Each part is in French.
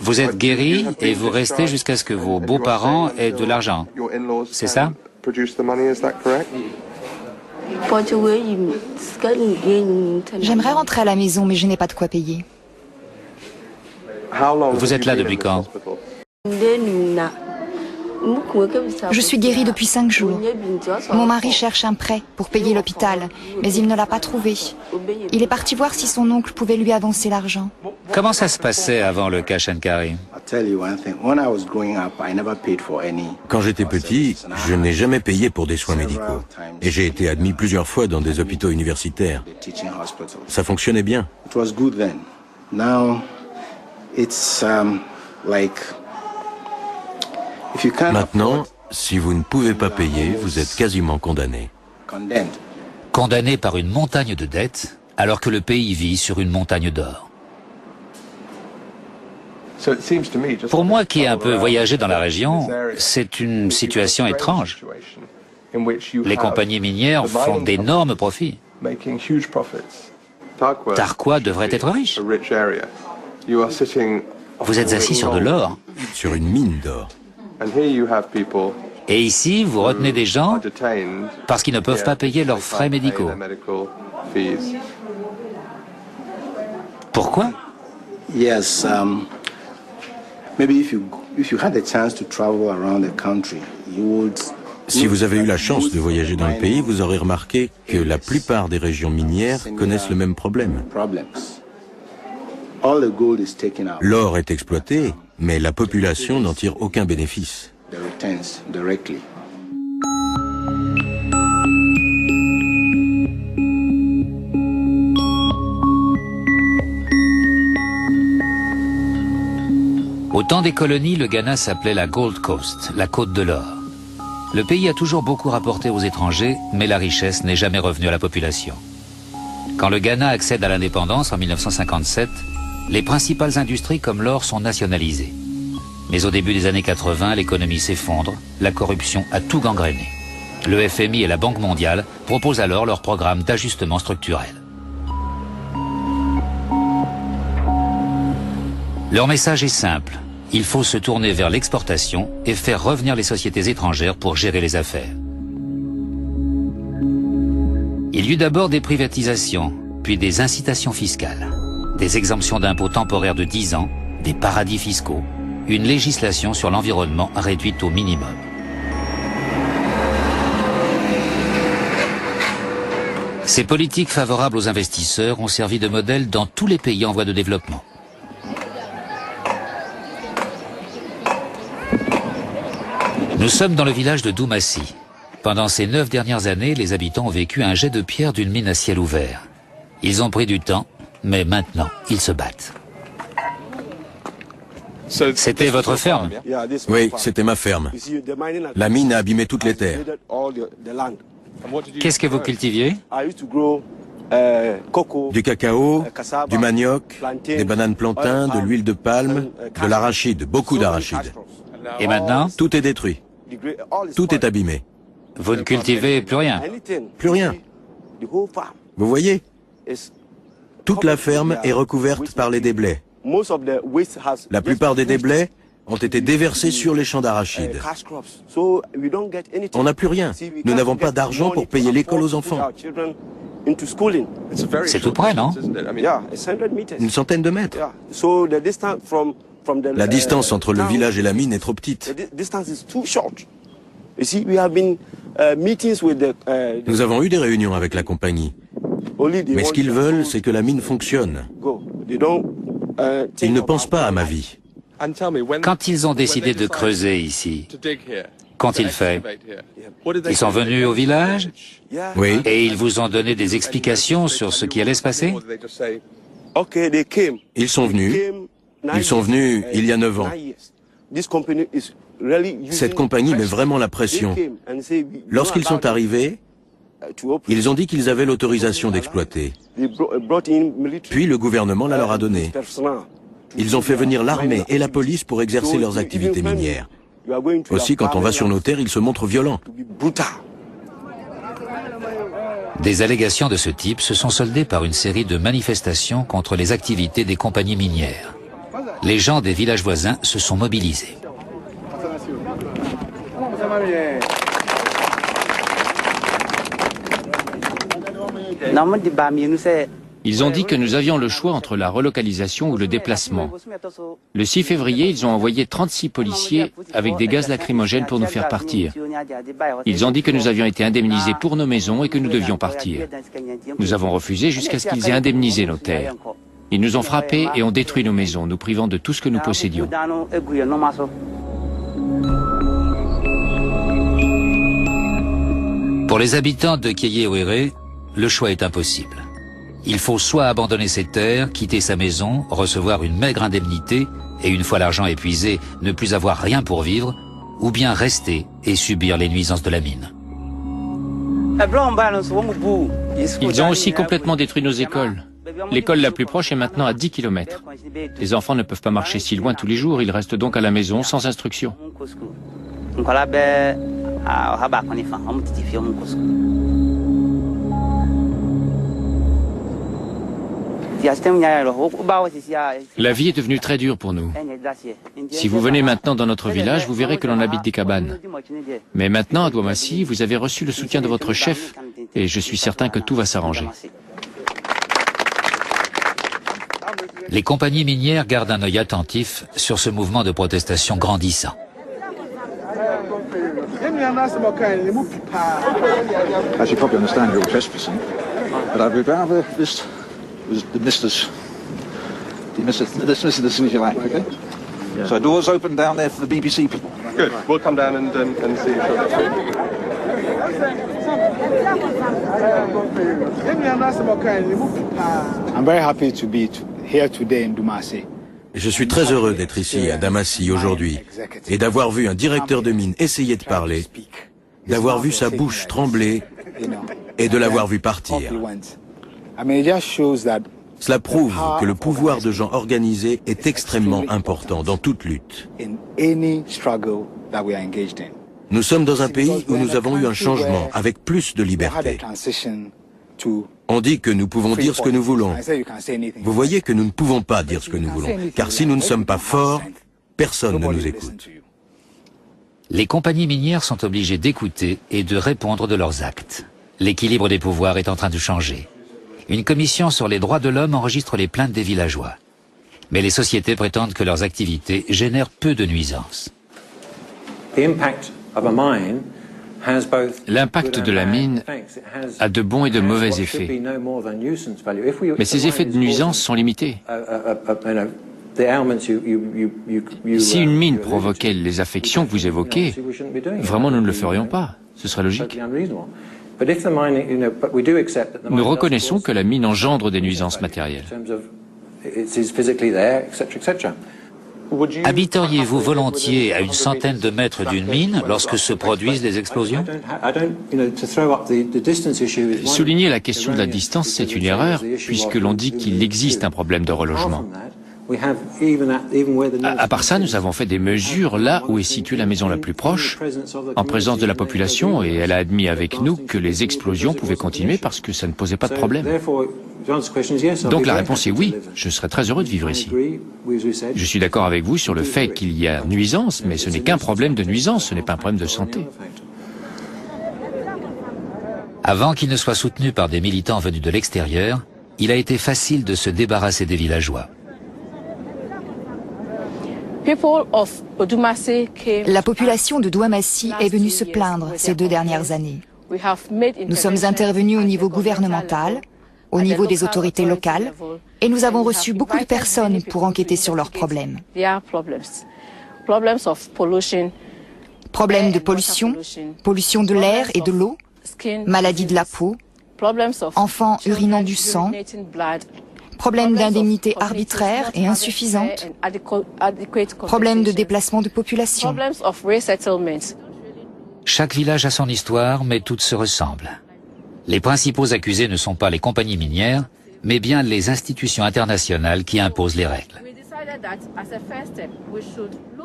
Vous êtes guéri et vous restez jusqu'à ce que vos beaux-parents aient de l'argent. C'est ça? J'aimerais rentrer à la maison, mais je n'ai pas de quoi payer. Vous êtes là depuis quand? Je suis guérie depuis 5 jours. Mon mari cherche un prêt pour payer l'hôpital, mais il ne l'a pas trouvé. Il est parti voir si son oncle pouvait lui avancer l'argent. Comment ça se passait avant le cash and carry? Quand j'étais petit, je n'ai jamais payé pour des soins médicaux. Et j'ai été admis plusieurs fois dans des hôpitaux universitaires. Ça fonctionnait bien. Maintenant, si vous ne pouvez pas payer, vous êtes quasiment condamné. Condamné par une montagne de dettes, alors que le pays vit sur une montagne d'or. Pour moi qui ai un peu voyagé dans la région, c'est une situation étrange. Les compagnies minières font d'énormes profits. Tarqua devrait être riche. Vous êtes assis sur de l'or. Sur une mine d'or. Et ici, vous retenez des gens parce qu'ils ne peuvent pas payer leurs frais médicaux. Pourquoi? Si vous avez eu la chance de voyager dans le pays, vous aurez remarqué que la plupart des régions minières connaissent le même problème. L'or est exploité, mais la population n'en tire aucun bénéfice. Au temps des colonies, le Ghana s'appelait la Gold Coast, la côte de l'or. Le pays a toujours beaucoup rapporté aux étrangers, mais la richesse n'est jamais revenue à la population. Quand le Ghana accède à l'indépendance en 1957, les principales industries comme l'or sont nationalisées. Mais au début des années 80, l'économie s'effondre, la corruption a tout gangréné. Le FMI et la Banque mondiale proposent alors leur programme d'ajustement structurel. Leur message est simple. Il faut se tourner vers l'exportation et faire revenir les sociétés étrangères pour gérer les affaires. Il y eut d'abord des privatisations, puis des incitations fiscales, des exemptions d'impôts temporaires de 10 ans, des paradis fiscaux, une législation sur l'environnement réduite au minimum. Ces politiques favorables aux investisseurs ont servi de modèle dans tous les pays en voie de développement. Nous sommes dans le village de Doumassi. Pendant ces 9 dernières années, les habitants ont vécu un jet de pierre d'une mine à ciel ouvert. Ils ont pris du temps, mais maintenant, ils se battent. C'était votre ferme? Oui, c'était ma ferme. La mine a abîmé toutes les terres. Qu'est-ce que vous cultiviez? Du cacao, du manioc, des bananes plantains, de l'huile de palme, de l'arachide, beaucoup d'arachide. Et maintenant? Tout est détruit. Tout est abîmé. Vous ne cultivez plus rien? Plus rien. Vous voyez? Toute la ferme est recouverte par les déblais. La plupart des déblais ont été déversés sur les champs d'arachides. On n'a plus rien. Nous n'avons pas d'argent pour payer l'école aux enfants. C'est tout près, non? Une centaine de mètres. La distance entre le village et la mine est trop petite. Nous avons eu des réunions avec la compagnie. Mais ce qu'ils veulent, c'est que la mine fonctionne. Ils ne pensent pas à ma vie. Quand ils ont décidé de creuser ici, qu'ont-ils fait? Ils sont venus au village? Oui. Et ils vous ont donné des explications sur ce qui allait se passer? Ils sont venus. Ils sont venus il y a 9 ans. Cette compagnie met vraiment la pression. Lorsqu'ils sont arrivés, ils ont dit qu'ils avaient l'autorisation d'exploiter. Puis le gouvernement la leur a donnée. Ils ont fait venir l'armée et la police pour exercer leurs activités minières. Aussi, quand on va sur nos terres, ils se montrent violents. Des allégations de ce type se sont soldées par une série de manifestations contre les activités des compagnies minières. Les gens des villages voisins se sont mobilisés. Ils ont dit que nous avions le choix entre la relocalisation ou le déplacement. Le 6 février, ils ont envoyé 36 policiers avec des gaz lacrymogènes pour nous faire partir. Ils ont dit que nous avions été indemnisés pour nos maisons et que nous devions partir. Nous avons refusé jusqu'à ce qu'ils aient indemnisé nos terres. Ils nous ont frappés et ont détruit nos maisons, nous privant de tout ce que nous possédions. Pour les habitants de Kieyewerre, le choix est impossible. Il faut soit abandonner ses terres, quitter sa maison, recevoir une maigre indemnité et une fois l'argent épuisé, ne plus avoir rien pour vivre, ou bien rester et subir les nuisances de la mine. Ils ont aussi complètement détruit nos écoles. L'école la plus proche est maintenant à 10 km. Les enfants ne peuvent pas marcher si loin tous les jours, ils restent donc à la maison sans instruction. La vie est devenue très dure pour nous. Si vous venez maintenant dans notre village, vous verrez que l'on habite des cabanes. Mais maintenant, à Douamassi, vous avez reçu le soutien de votre chef et je suis certain que tout va s'arranger. Les compagnies minières gardent un œil attentif sur ce mouvement de protestation grandissant. As you probably understand, you're trespassing, but I would rather this was dismiss this if you like, okay? Yeah. So doors open down there for the BBC people. Good. We'll come down and see you shortly. I'm very happy to be here today in Douamassi. Je suis très heureux d'être ici à Damassi aujourd'hui et d'avoir vu un directeur de mine essayer de parler, d'avoir vu sa bouche trembler et de l'avoir vu partir. Cela prouve que le pouvoir de gens organisés est extrêmement important dans toute lutte. Nous sommes dans un pays où nous avons eu un changement avec plus de liberté. On dit que nous pouvons dire ce que nous voulons. Vous voyez que nous ne pouvons pas dire ce que nous voulons, car si nous ne sommes pas forts, personne ne nous écoute. Les compagnies minières sont obligées d'écouter et de répondre de leurs actes. L'équilibre des pouvoirs est en train de changer. Une commission sur les droits de l'homme enregistre les plaintes des villageois. Mais les sociétés prétendent que leurs activités génèrent peu de nuisances. L'impact de la mine a de bons et de mauvais effets. Mais ces effets de nuisance sont limités. Si une mine provoquait les affections que vous évoquez, vraiment nous ne le ferions pas. Ce serait logique. Nous reconnaissons que la mine engendre des nuisances matérielles. Habiteriez-vous volontiers à une centaine de mètres d'une mine lorsque se produisent des explosions? Souligner la question de la distance, c'est une erreur, puisque l'on dit qu'il existe un problème de relogement. À part ça, nous avons fait des mesures là où est située la maison la plus proche, en présence de la population, et elle a admis avec nous que les explosions pouvaient continuer parce que ça ne posait pas de problème. Donc la réponse est oui, je serais très heureux de vivre ici. Je suis d'accord avec vous sur le fait qu'il y a nuisance, mais ce n'est qu'un problème de nuisance, ce n'est pas un problème de santé. Avant qu'il ne soit soutenu par des militants venus de l'extérieur, il a été facile de se débarrasser des villageois. La population de Douamassi est venue se plaindre ces 2 dernières années. Nous sommes intervenus au niveau gouvernemental, au niveau des autorités locales, et nous avons reçu beaucoup de personnes pour enquêter sur leurs problèmes. Problèmes de pollution, pollution de l'air et de l'eau, maladies de la peau, enfants urinant du sang, problèmes d'indemnité arbitraire et insuffisante, problèmes de déplacement de population. Chaque village a son histoire, mais toutes se ressemblent. Les principaux accusés ne sont pas les compagnies minières, mais bien les institutions internationales qui imposent les règles.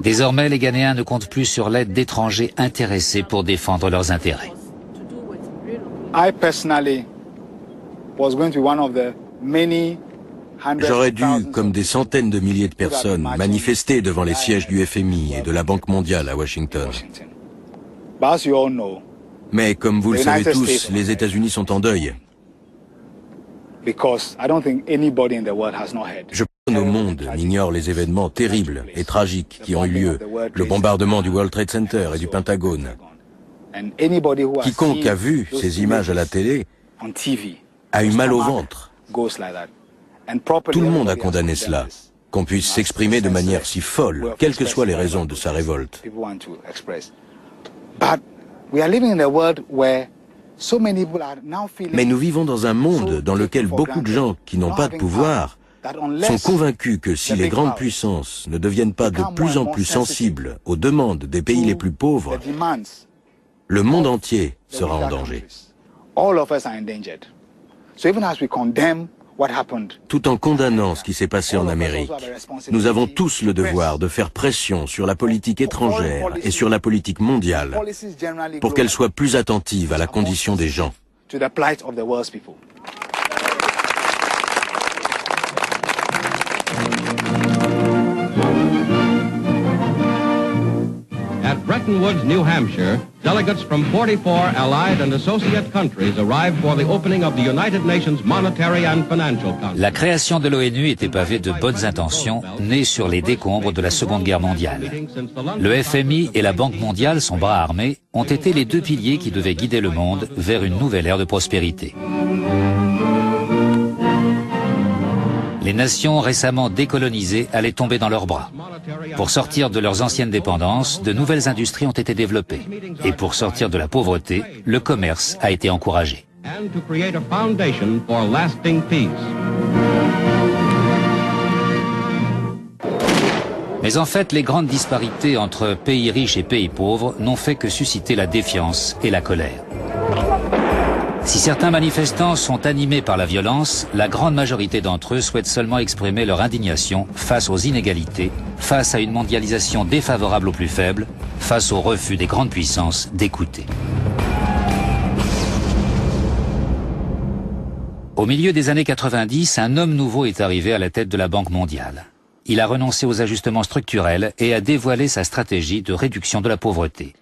Désormais, les Ghanéens ne comptent plus sur l'aide d'étrangers intéressés pour défendre leurs intérêts. J'aurais dû, comme des centaines de milliers de personnes, manifester devant les sièges du FMI et de la Banque mondiale à Washington. Mais comme vous le savez tous, les États-Unis sont en deuil. Je pense que au monde n'ignore les événements terribles et tragiques qui ont eu lieu, le bombardement du World Trade Center et du Pentagone. Quiconque a vu ces images à la télé a eu mal au ventre. Tout le monde a condamné cela, qu'on puisse s'exprimer de manière si folle, quelles que soient les raisons de sa révolte. Mais nous vivons dans un monde dans lequel beaucoup de gens qui n'ont pas de pouvoir sont convaincus que si les grandes puissances ne deviennent pas de plus en plus sensibles aux demandes des pays les plus pauvres, le monde entier sera en danger. Tout en condamnant ce qui s'est passé en Amérique, nous avons tous le devoir de faire pression sur la politique étrangère et sur la politique mondiale pour qu'elle soit plus attentive à la condition des gens. At Bretton Woods, New Hampshire, delegates from 44 allied and associate countries arrived for the opening of the United Nations Monetary and Financial Council. La création de l'ONU était pavée de bonnes intentions, nées sur les décombres de la Seconde Guerre mondiale. Le FMI et la Banque mondiale, son bras armé, ont été les deux piliers qui devaient guider le monde vers une nouvelle ère de prospérité. Les nations récemment décolonisées allaient tomber dans leurs bras. Pour sortir de leurs anciennes dépendances, de nouvelles industries ont été développées. Et pour sortir de la pauvreté, le commerce a été encouragé. Mais en fait, les grandes disparités entre pays riches et pays pauvres n'ont fait que susciter la défiance et la colère. Si certains manifestants sont animés par la violence, la grande majorité d'entre eux souhaitent seulement exprimer leur indignation face aux inégalités, face à une mondialisation défavorable aux plus faibles, face au refus des grandes puissances d'écouter. Au milieu des années 90, un homme nouveau est arrivé à la tête de la Banque mondiale. Il a renoncé aux ajustements structurels et a dévoilé sa stratégie de réduction de la pauvreté.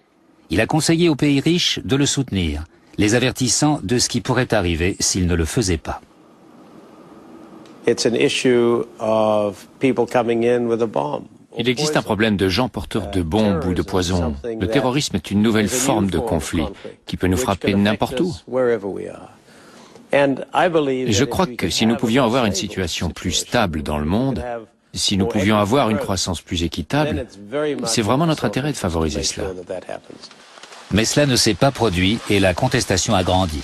Il a conseillé aux pays riches de le soutenir, les avertissant de ce qui pourrait arriver s'ils ne le faisaient pas. Il existe un problème de gens porteurs de bombes ou de poisons. Le terrorisme est une nouvelle forme de conflit qui peut nous frapper n'importe où. Je crois que si nous pouvions avoir une situation plus stable dans le monde, si nous pouvions avoir une croissance plus équitable, c'est vraiment notre intérêt de favoriser cela. Mais cela ne s'est pas produit et la contestation a grandi.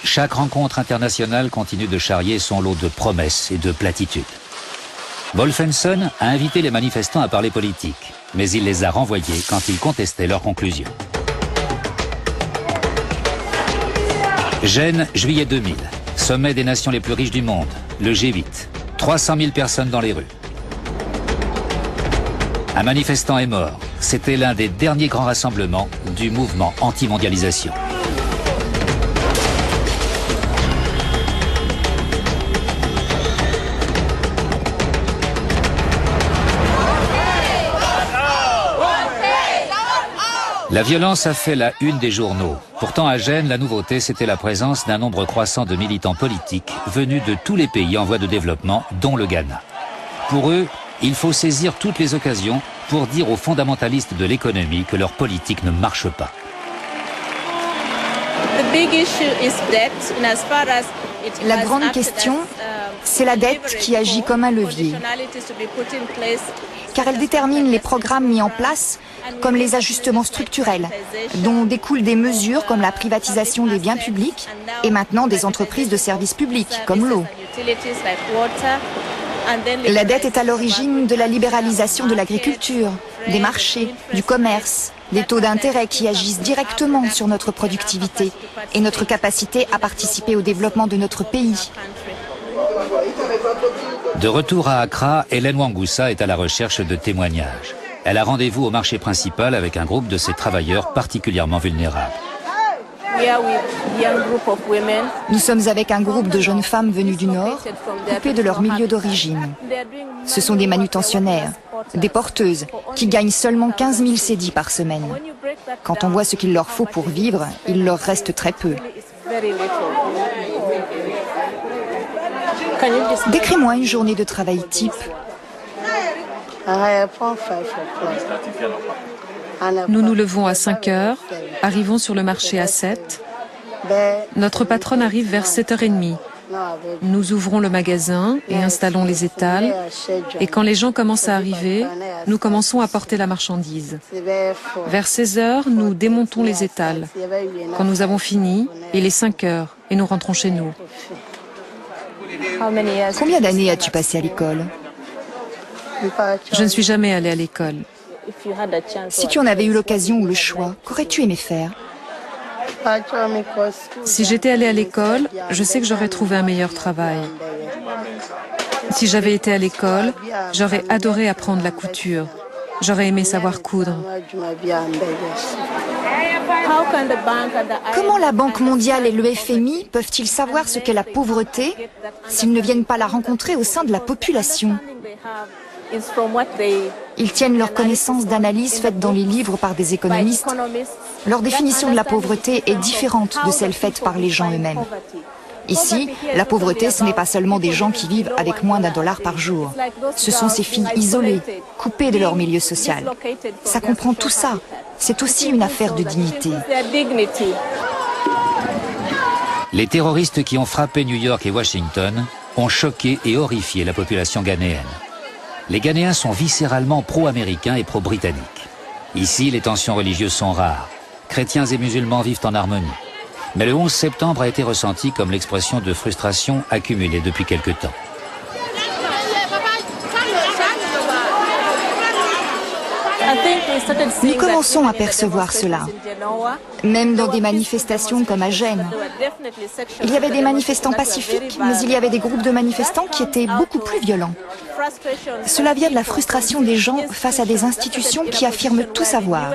Chaque rencontre internationale continue de charrier son lot de promesses et de platitudes. Wolfensohn a invité les manifestants à parler politique, mais il les a renvoyés quand ils contestaient leurs conclusions. Gênes, juillet 2000, sommet des nations les plus riches du monde, le G8, 300 000 personnes dans les rues. Un manifestant est mort. C'était l'un des derniers grands rassemblements du mouvement anti-mondialisation. La violence a fait la une des journaux. Pourtant, à Gênes, la nouveauté, c'était la présence d'un nombre croissant de militants politiques venus de tous les pays en voie de développement, dont le Ghana. Pour eux, il faut saisir toutes les occasions pour dire aux fondamentalistes de l'économie que leur politique ne marche pas. La grande question, c'est la dette qui agit comme un levier, car elle détermine les programmes mis en place, comme les ajustements structurels, dont découlent des mesures comme la privatisation des biens publics et maintenant des entreprises de services publics, comme l'eau. La dette est à l'origine de la libéralisation de l'agriculture, des marchés, du commerce, des taux d'intérêt qui agissent directement sur notre productivité et notre capacité à participer au développement de notre pays. De retour à Accra, Hélène Wangoussa est à la recherche de témoignages. Elle a rendez-vous au marché principal avec un groupe de ses travailleurs particulièrement vulnérables. Nous sommes avec un groupe de jeunes femmes venues du Nord, coupées de leur milieu d'origine. Ce sont des manutentionnaires, des porteuses, qui gagnent seulement 15 000 cédis par semaine. Quand on voit ce qu'il leur faut pour vivre, il leur reste très peu. Décris-moi une journée de travail type. Nous nous levons à 5 heures, arrivons sur le marché à 7. Notre patronne arrive vers 7h30. Nous ouvrons le magasin et installons les étals. Et quand les gens commencent à arriver, nous commençons à porter la marchandise. Vers 16h, nous démontons les étals. Quand nous avons fini, il est 5 heures et nous rentrons chez nous. Combien d'années as-tu passé à l'école? Je ne suis jamais allée à l'école. Si tu en avais eu l'occasion ou le choix, qu'aurais-tu aimé faire? Si j'étais allée à l'école, je sais que j'aurais trouvé un meilleur travail. Si j'avais été à l'école, j'aurais adoré apprendre la couture. J'aurais aimé savoir coudre. Comment la Banque mondiale et le FMI peuvent-ils savoir ce qu'est la pauvreté s'ils ne viennent pas la rencontrer au sein de la population? Ils tiennent leur connaissance d'analyses faites dans les livres par des économistes. Leur définition de la pauvreté est différente de celle faite par les gens eux-mêmes. Ici, la pauvreté, ce n'est pas seulement des gens qui vivent avec moins d'$1 par jour. Ce sont ces filles isolées, coupées de leur milieu social. Ça comprend tout ça. C'est aussi une affaire de dignité. Les terroristes qui ont frappé New York et Washington ont choqué et horrifié la population ghanéenne. Les Ghanéens sont viscéralement pro-américains et pro-britanniques. Ici, les tensions religieuses sont rares. Chrétiens et musulmans vivent en harmonie. Mais le 11 septembre a été ressenti comme l'expression de frustration accumulée depuis quelque temps. Nous commençons à percevoir cela, même dans des manifestations comme à Gênes. Il y avait des manifestants pacifiques, mais il y avait des groupes de manifestants qui étaient beaucoup plus violents. Cela vient de la frustration des gens face à des institutions qui affirment tout savoir,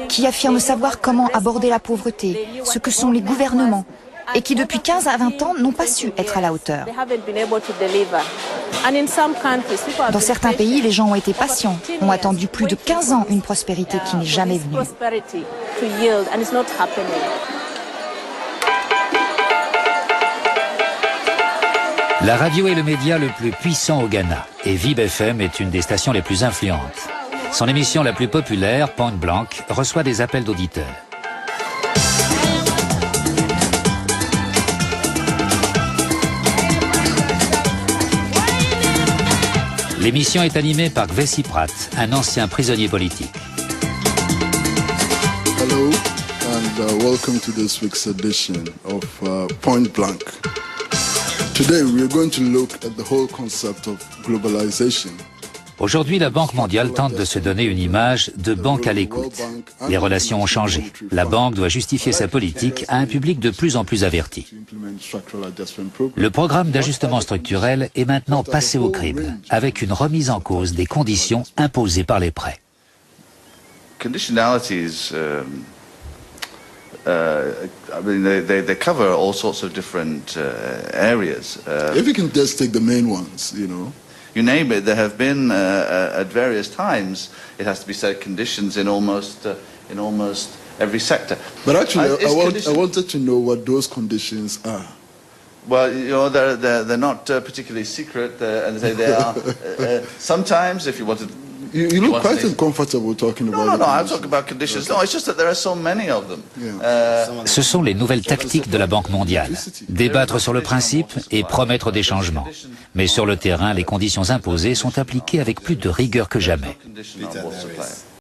qui affirment savoir comment aborder la pauvreté, ce que sont les gouvernements, et qui depuis 15 à 20 ans n'ont pas su être à la hauteur. Dans certains pays, les gens ont été patients, ont attendu plus de 15 ans une prospérité qui n'est jamais venue. La radio est le média le plus puissant au Ghana et Vib FM est une des stations les plus influentes. Son émission la plus populaire, Point Blanc, reçoit des appels d'auditeurs. L'émission est animée par Gvesi Pratt, un ancien prisonnier politique. Hello and welcome to this week's edition of Point Blanc. Today we are going to look at the whole concept of globalization. Aujourd'hui, la Banque mondiale tente de se donner une image de banque à l'écoute. Les relations ont changé. La banque doit justifier sa politique à un public de plus en plus averti. Le programme d'ajustement structurel est maintenant passé au crible, avec une remise en cause des conditions imposées par les prêts. Conditionalities, I mean, they cover all sorts of different areas. If you can just take the main ones, you know. You name it, there have been at various times, it has to be said, conditions in almost every sector. But actually, I wanted to know what those conditions are. Well, you know, they're not particularly secret, and they are. Sometimes, if you wanted. You look quite uncomfortable talking about No, I'm talking about conditions. No, it's just that there are so many of them. Ce sont les nouvelles tactiques de la Banque mondiale. Débattre sur le principe et promettre des changements. Mais sur le terrain, les conditions imposées sont appliquées avec plus de rigueur que jamais.